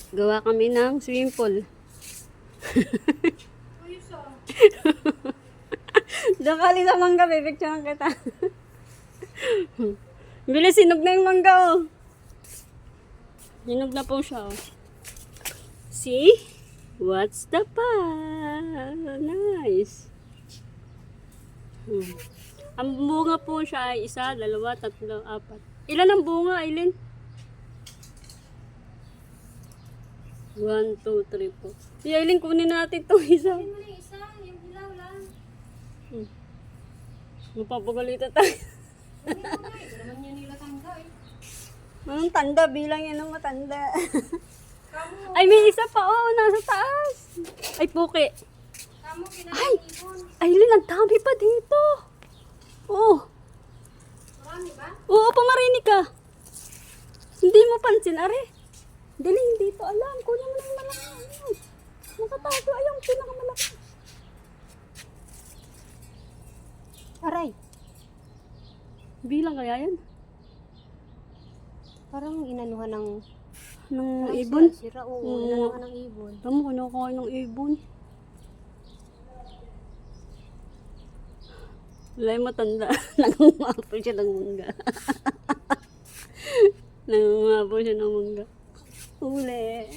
Gawa kami ng swimming pool. Dakali sa mangga, pipicturean kita. Bilis, sinog na yung mangga, oh. Sinog na po siya, oh. See? What's the pan? Nice. Ang bunga po siya ay 1, 2, 3, 4. Ilan ang bunga, Aileen? 1, 2, 3, 4. Si Aileen, kunin natin itong isa. Kunin mo na yung isa, yung ilaw lang. Mapapagalitan tayo. Kunin mo na, ito naman yun nila tanda eh. Anong tanda? Bilang yan ang matanda. Kamu, Ay, may isa pa. Oh, nasa taas. Ay, puki. kamu kinakainipon. Aileen, ang dami pa dito. Oh. Marami ba? Oo, pumarinig ka. Hindi mo pansin, are. Galing dito, alam. Kunin mo na yung malaki. Ayun. Nakatago, ayun, pinakamalaki. Aray, Bilang kaya yan? parang inanuhan ng Ng ibon? sira. Oo, Oo. inanuhan ng ibon. Tama, kinukuha ng ibon. Wala yung matanda. Nangungapo siya ng mangga. Nangungapo siya ng mangga. Uli.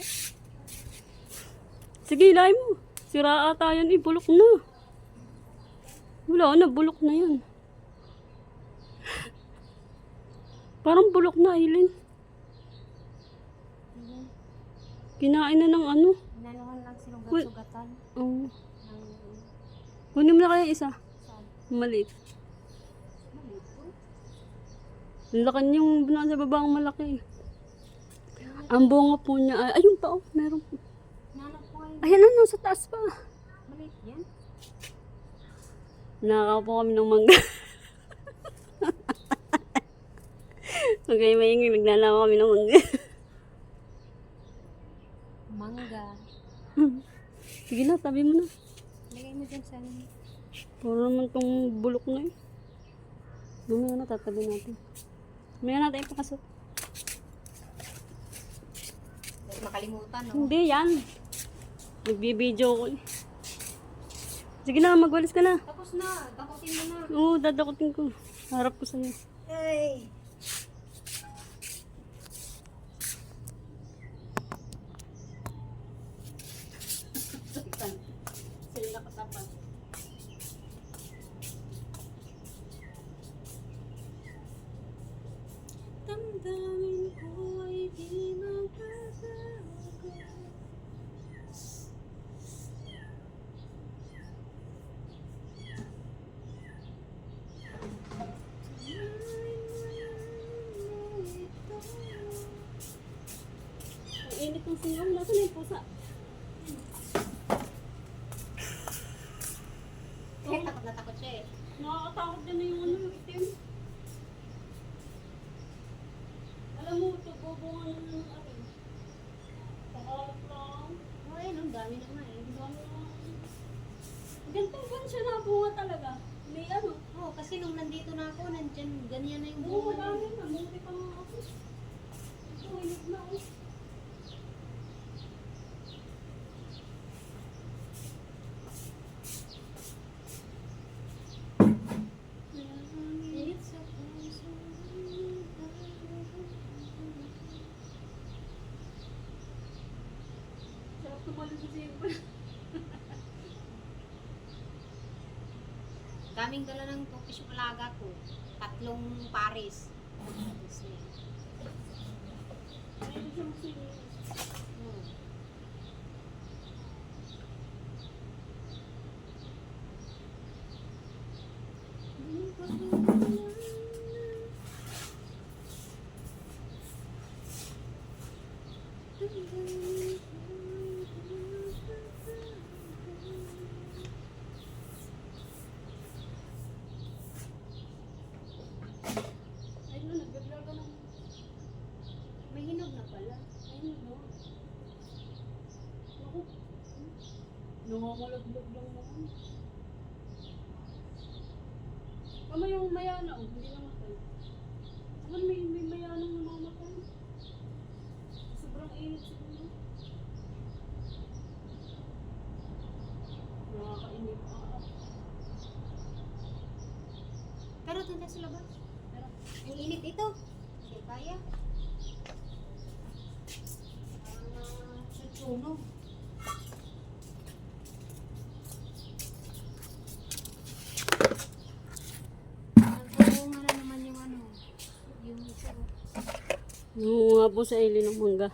Sige, ilay mo. Sira ata yan, bulok na. Wala na, bulok na yan. Parang bulok na, Aileen. Kinain na ng ano. Inanuhan lang silang Uy. sugatan. Oh. Ng, Kunin mo na kaya isa. saan? Maliit. Malito. Ang laki yung nasa baba ang malaki. Ang bunga po niya ay, ayun pa, oh, meron po. Nanap ko ay Ayan na, sa taas pa. maliit yan. Nakakaw po kami ng mangga. Okay, maingay, magnanakaw kami ng mangga. Mangga. Sige na, tabi mo na. Lagay mo dyan sa ano. Puro naman tong bulok na eh. Mamaya na, tatabi natin. Mamaya natin ipakasot. Huwag makalimutan, no? Hindi, yan. Nagbibideo ko eh. Sige na, magwalis ka na. Tapos na, takutin mo na. Oo, dadakutin ko. Harap ko sa'yo. Ay! Sa'yo nakatapat. Damdamin ko ay di magbabago. Ang init ng singaw. Nasaan na yung pusa? Takot na takot siya eh. Nakakatakot din na yung ano, yung itim. Alam mo, ito, bubungan na ng akin. Pakalat lang. Oh, ayun, ang dami na nga eh. Ang dami na. Ganitong buwan siya nabunga talaga. May ano. Oo, kasi nung nandito na ako, nandyan, ganyan na yung Oo, bunga. marami na. Muti pa nga ako. Ito, hilig na ako. It's a puso. Sarap tumalon sa simple. Daming dala ng tupis yung alaga ko. 3 pares. Kasi, Ayun siya magsingin. hmm. Ayun na, nagaglaga ng... May hinog na pala. Ayun, no? Naku. Nangangalaglag lang naman. Ano yung mayana, oh, hindi namatay. Ano may mayanang namamatay? Sobrang init siguro. init. Pero doon tayo sa labas. Pero, ang init ito. Hindi kaya. Susunog. Nagkaroon na naman yung ano. Yung isa. Nangunga po sa ili ng mangga.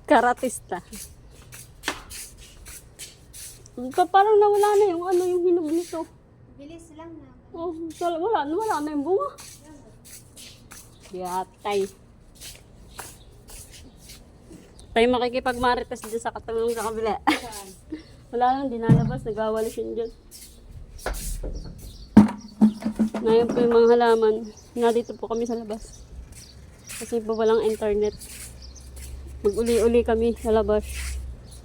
Karatista. Parang nawala na yung ano yung hinog nito. Bilis lang na. Oh, wala na yung bunga. Yatay. Tayo makikipagmarites dyan sa katulong sa kabila. Saan? Wala nang dinalabas, nagawalis yun dyan. Ngayon po yung mga halaman. Nandito po kami sa labas. Kasi po walang internet. Mag-uli-uli kami sa labas.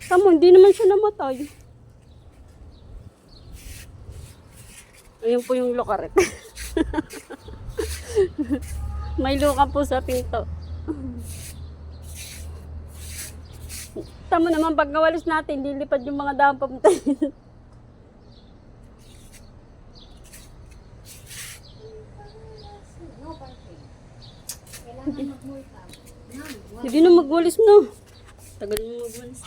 Tamo, hindi naman siya namatay. Ayun po yung lokaret. May luka po sa pinto. Tamo naman pag nawalis natin, lilipad yung mga dahon papunta dito. No, perfect. Kailangan mag-multa. Hindi na magwalis no. Tagal mo magwalis.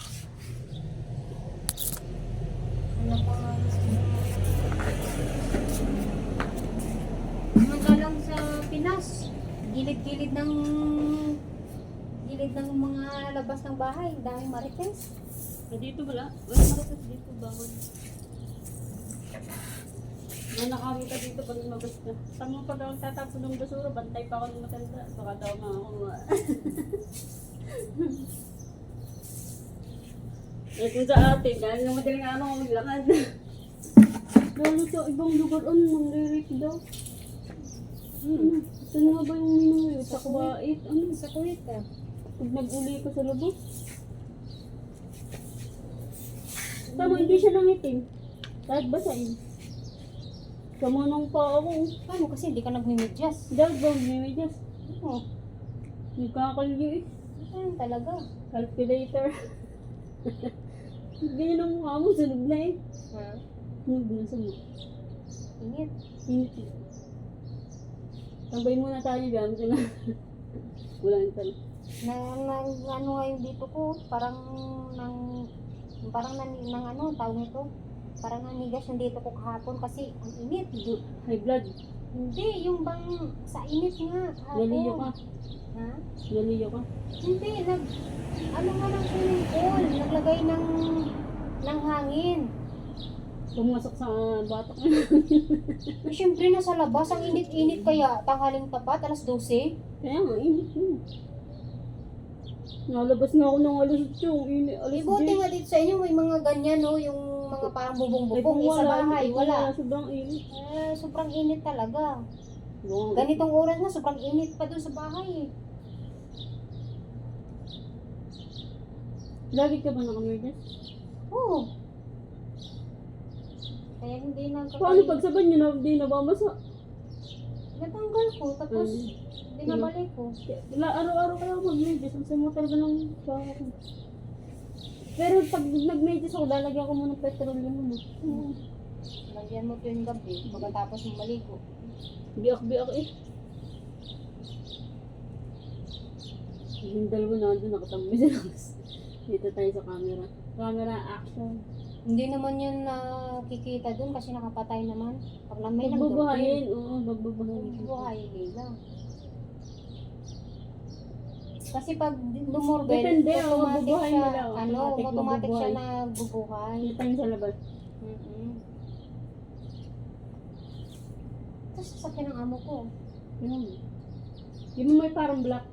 Magalang sa Pinas, gilid-gilid ng mga labas ng bahay, daming marites. Dito wala. Wala maratas dito. Bawal. Nakakita dito pag lumabas ka. Tama pag ako tatapon ng basura, bantay pa ako ng matanda. Baka daw makakuha. Eh kung sa atin, dahil ng madaling araw ako maglakad. Lalo sa ibang lugar, nangyayari daw. Saan nga ba yung minuyo? Sa Kuwait? Sa Kuwait ka? Pag nag-uli ko sa lubos. Tama, hindi siya nangitim. Kahit basain. Kamanong pa ako. Paano kasi hindi ka nagmimidyas? Dahil ba, may medyas. Oo. Nagkakalyo eh. Ayun talaga. Calculator. Ganyan ang mukha mo, sunog na eh. Ha? Sunog na sa mukha. Init. Init eh. Tambay muna tayo dyan. Wala yung tanong. Ano nga yung dito ko, parang ano, tawag nito. Parang nanigas yung dito ko kahapon kasi ang init. High blood. Hindi, yung bang sa init nga kahapon. Naliyo ka. Ha? Naliyo ka. Hindi, ano nga ng swimming pool, naglagay ng hangin. Pumasok sa batok. Eh, syempre nasa labas, ang init-init kaya tanghaling tapat, alas 12. Kaya nga, init mo. Nalabas nga ako ng alas 8 yung init. Alas Ibuti 10. nga dito sa inyo, may mga ganyan, no? Yung mga parang bubong-bubong. Eh, sa bahay, wala. Sobrang init. Sobrang init talaga. Wow. Ganitong oras na, sobrang init pa dun sa bahay. Lagi ka ba nakamerdas? Oo. Kaya hindi na Paano pag saban nyo na di nabamasa? natanggal ko, tapos binabalik ko. Araw-araw kayo mag-medyas. Ang sama talaga ng bahay ko. Pero pag nag-medyas ako, lalagyan ko muna ng petroleum muna. Lagyan mo ito yung gabi, pagkatapos mo maligo. Biak-biak eh. Yung dalawa na doon nakatambay sa labas. Dito tayo sa camera. Camera action. Hindi naman yun nakikita dun kasi nakapatay naman. Pag may lang Magbabahayin. Oo, magbabahayin. buhay nila. Kasi pag lumorbel, Depende, automatic mabubuhay siya, nila, automatic siya mabubuhay. nagbubuhay. Dito tayo sa labas. Tapos sasakyan ng amo ko. Yun. Yung may parang black.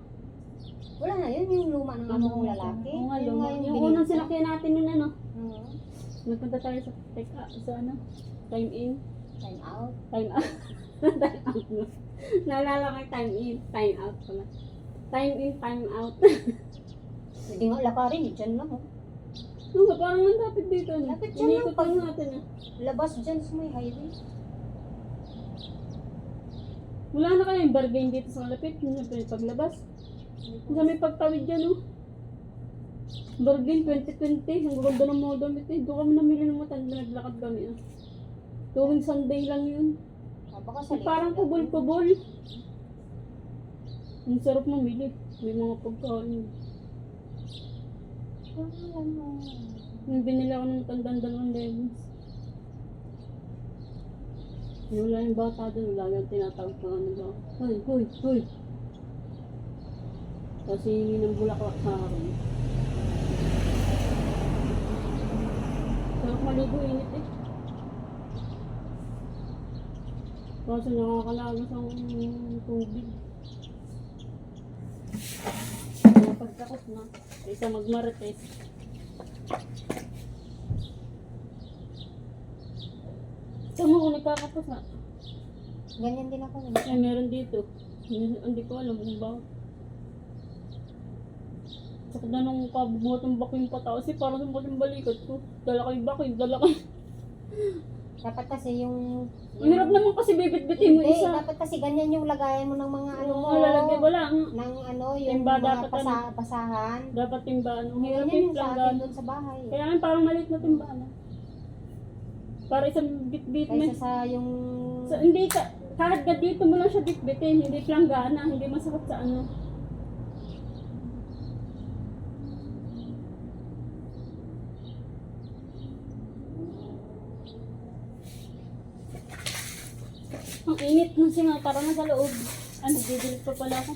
Wala na, yun yung luma ng amo kong lalaki. Oo nga, Yun luma. nga Yung unang sinakyan natin nun ano. Oo. Nagpunta tayo sa sa ano. Time in. Time out. Time out. Time out no. Naalala ko yung time in. Time out pala. Time in, time out. Hindi nga lakarin, dyan lang. Oh. Ano nga, parang nandapit dito. No? Lapit dyan lang, Inikot lang natin ah. Labas dyan sa may highway. Wala na kayong bargain dito sa malapit. Yung paglabas. Sa may pagtawid dyan oh. Bargain 2020. Ang ganda ng mga damit eh. Doon kami namili ng matanda. Naglakad kami ah. Tuwing Sunday lang yun. Baka sa Parang kubol-kubol. Ang sarap mamili. May mga pagkain. Yung binili ako ng matandang 2 lemons. Yung wala yung bata doon, wala yung tinatawag pa ano ba. Hoy, hoy, hoy. Kasi hindi ng bulaklak sa akin. Sarap maligo, init eh. Kasi nakakalagas ang tubig. Pagkakot na. Isa magmarites. Saan mo kung nagkakapos na? Ganyan din ako. Ay, meron dito. Hindi ko alam kung ba. Sakit na nung kabubutang bako yung pata kasi parang sumbat yung balikat ko. Dala kayo bako, dala kayo. Dapat kasi yung... Ang hirap naman kasi bibit-bitin mo Hindi, isa. dapat kasi ganyan yung lagayan mo ng mga ano mo. Oo, lalagyan wala. Ng ano, yung Timba mga dapat ano. basahan. Dapat timbaan. Ang hirap Ganyan yung yung sa atin planggan. doon sa bahay. Kaya nga parang maliit na timbaan. Para isang bit-bit mo. Kaysa sa yung... So, hindi ka, kahit ka dito mo lang siya bitbitin, hindi planggana, hindi masakit sa ano. Ang init ng singa, parang nasa loob. Ano, didilit pa pala ako.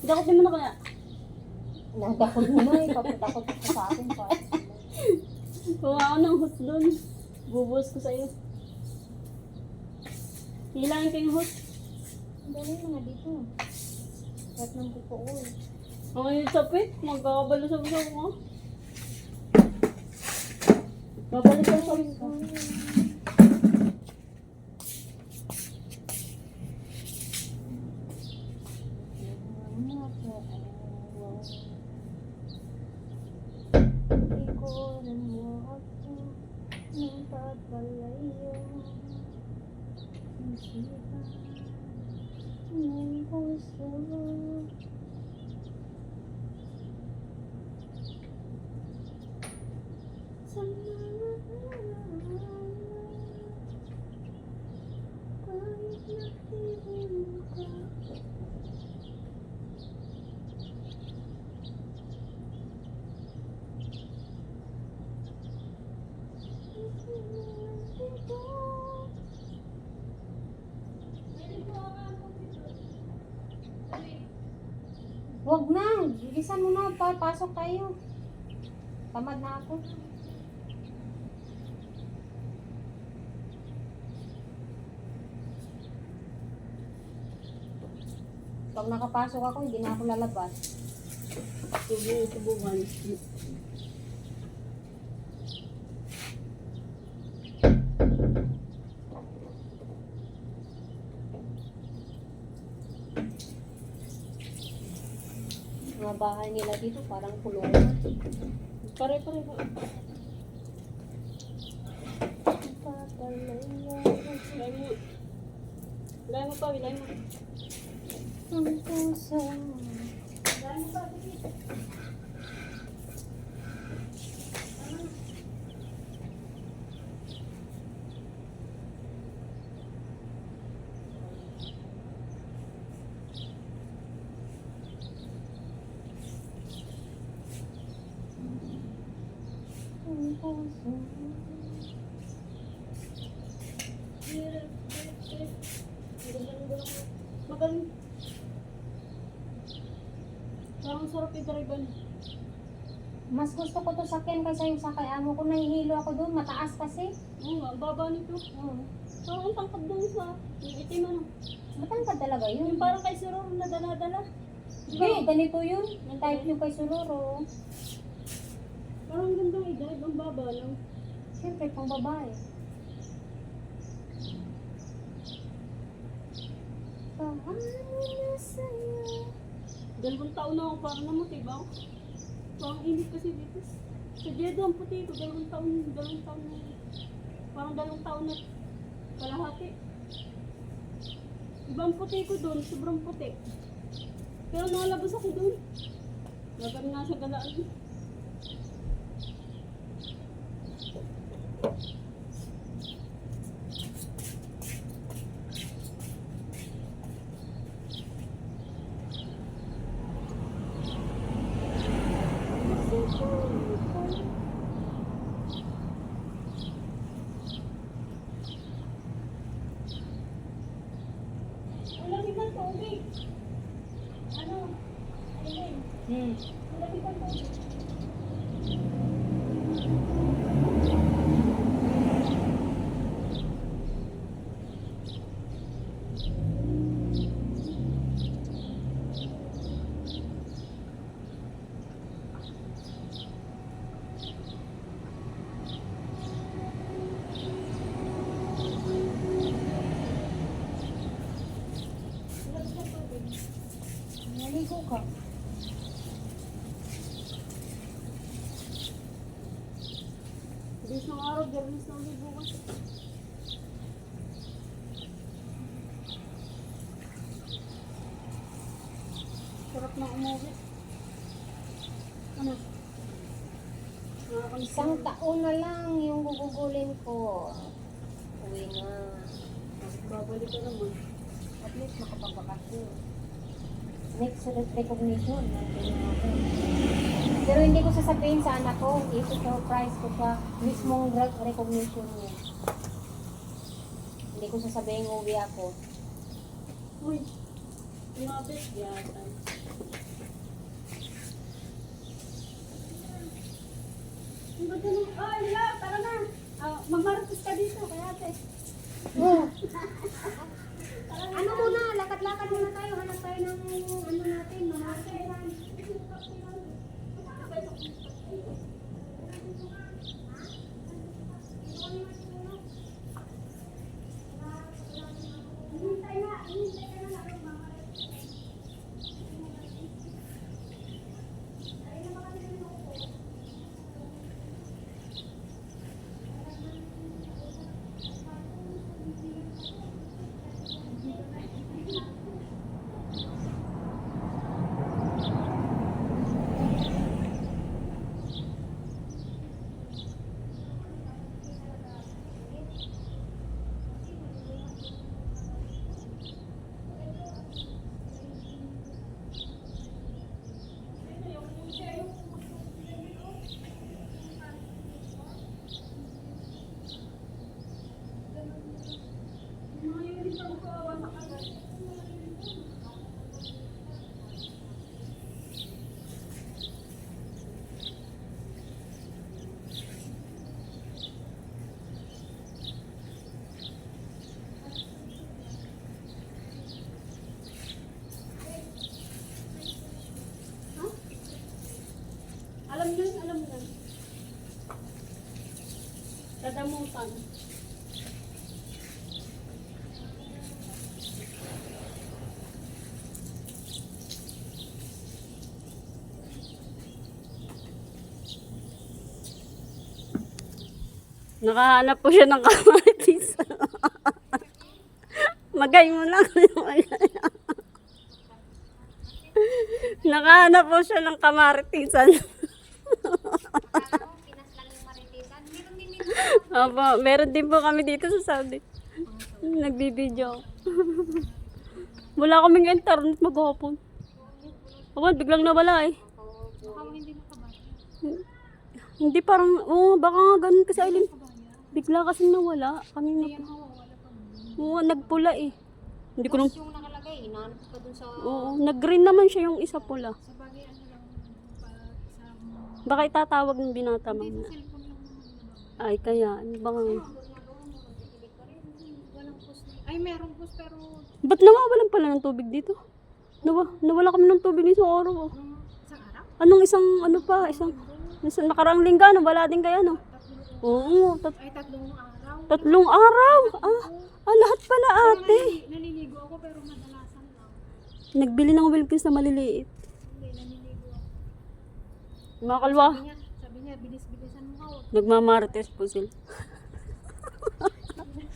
Dakot din mo na kaya. Nadakot mo na eh. Papatakot ka sa akin pa. Kuha ako ng hot doon. Bubuhos ko sa'yo. Hilangin ko yung hot. Ang dali mga dito. Kahit ng buko ko eh. Ang init sa pit, magkakabalo sa busa ko. Babalik ko sa busa. Ikunan mo ako ng pagpalayo. Isipan ng puso. Sa mga kahit nakihin ka. Huwag na, bilisan mo na, pasok tayo. Tamad na ako. Pag nakapasok ako, hindi na ako lalabas. Subukan. Mga bahay nila dito parang kulungan. Pare-pare ba? Ilay mo. Ilay mo pa, ilay mo. Ang puso. Ilay mo pa, Ang puso. magaling. Parang sarap i-drive. Mas gusto ko to sakyan kaysa yung sakay amo ko. Nahihilo ako doon. Mataas kasi. Oo nga, ang baba nito. Oo. Parang ang tangkad doon sa yung itim ano. Matangkad talaga yun. Yung parang kay Siro na dala-dala. Hindi, ganito yun. Yung type yung kay Suroro. Parang gandang i-drive, ang baba lang. Siyempre, pang babae. Paano na sa'yo? 2 taon na ako, parang namatay ba ako? Parang init kasi dito. Sa Jeddah ang puti ko, 2 taon na. Parang 2 taon na kalahati. Iba ang puti ko doon, sobrang puti. Pero nakalabas ako doon. Nagan nga sa galaan. Hmm. Naligo ka. Bilis ng araw, bilis ng bukas. Sarap na umuwi. Ano? Isang taon na lang yung gugugulin ko. Uwi na. Babalik ka naman. At least makapagpakasyon. Next recognition. Nandun na ako. Pero hindi ko sasabihin sa anak ko. I-surprise ko siya. Mismong recognition niya. Hindi ko sasabihin uwi ako. Uy, lumabit yata. Ang ganda nung, oh, Lila, tara na. Magmaratos ka dito, kaya ate. Oh. Ano muna? Lakad-lakad muna tayo. Hanap tayo ng ano natin. Mamarasan. Alam yan. Dadamutan. Nakahanap po siya ng kamatis. Magay mo lang. Nakahanap po siya ng kamaritisan. Opo, meron din po kami dito sa Saudi. Nagbibideo. Wala kaming internet maghapon. Opo, biglang nawala eh. Hindi parang, baka nga ganun kasi Aileen. Bigla kasi nawala. Kami na nagpula eh. Hindi ko nung... Yung nakalagay, inaanap ka dun sa... Oo, nag-green naman siya yung isa pula. Sa bagay, ano lang, sa... Baka itatawag ng binata mamaya. Cellphone lang naman. Ay, kaya, baka... Walang post. Ay, merong post pero... Ba't nawawalan pala ng tubig dito? Nawala kami ng tubig dito sa araw. Isang araw? Anong isang nakaraang linggo, wala din kaya, no? Oo, Ay, 3 araw. 3 araw. Lahat pala ate. Naliligo ako pero madalasan lang. Nagbili ng Wilkins na maliliit. Hindi, naliligo ako. Mga kalwa, Sabi niya, bilis-bilisan mo ako. nagmamarites po sila. Bakit sabi niya,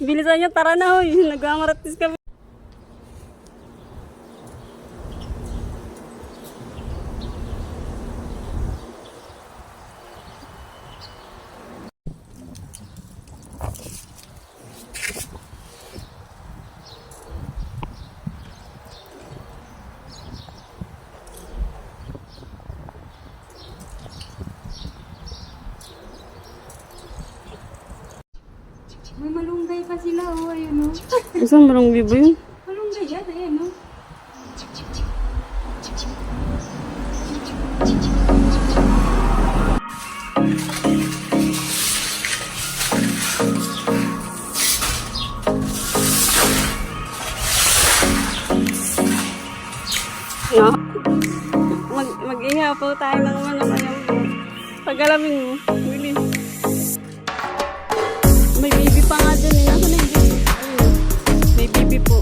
Bilisan niyo, tara na hoy. Nagmamarites kami. sila, oh, ayun, oh. Isang marong bibo yun. Anong ganyan, ayan, oh. No? Mag-iha po tayo ng manok. Pag-alamin mo. Bilis. May baby pa nga dyan. Nasa na yung baby? Ayun. May baby po.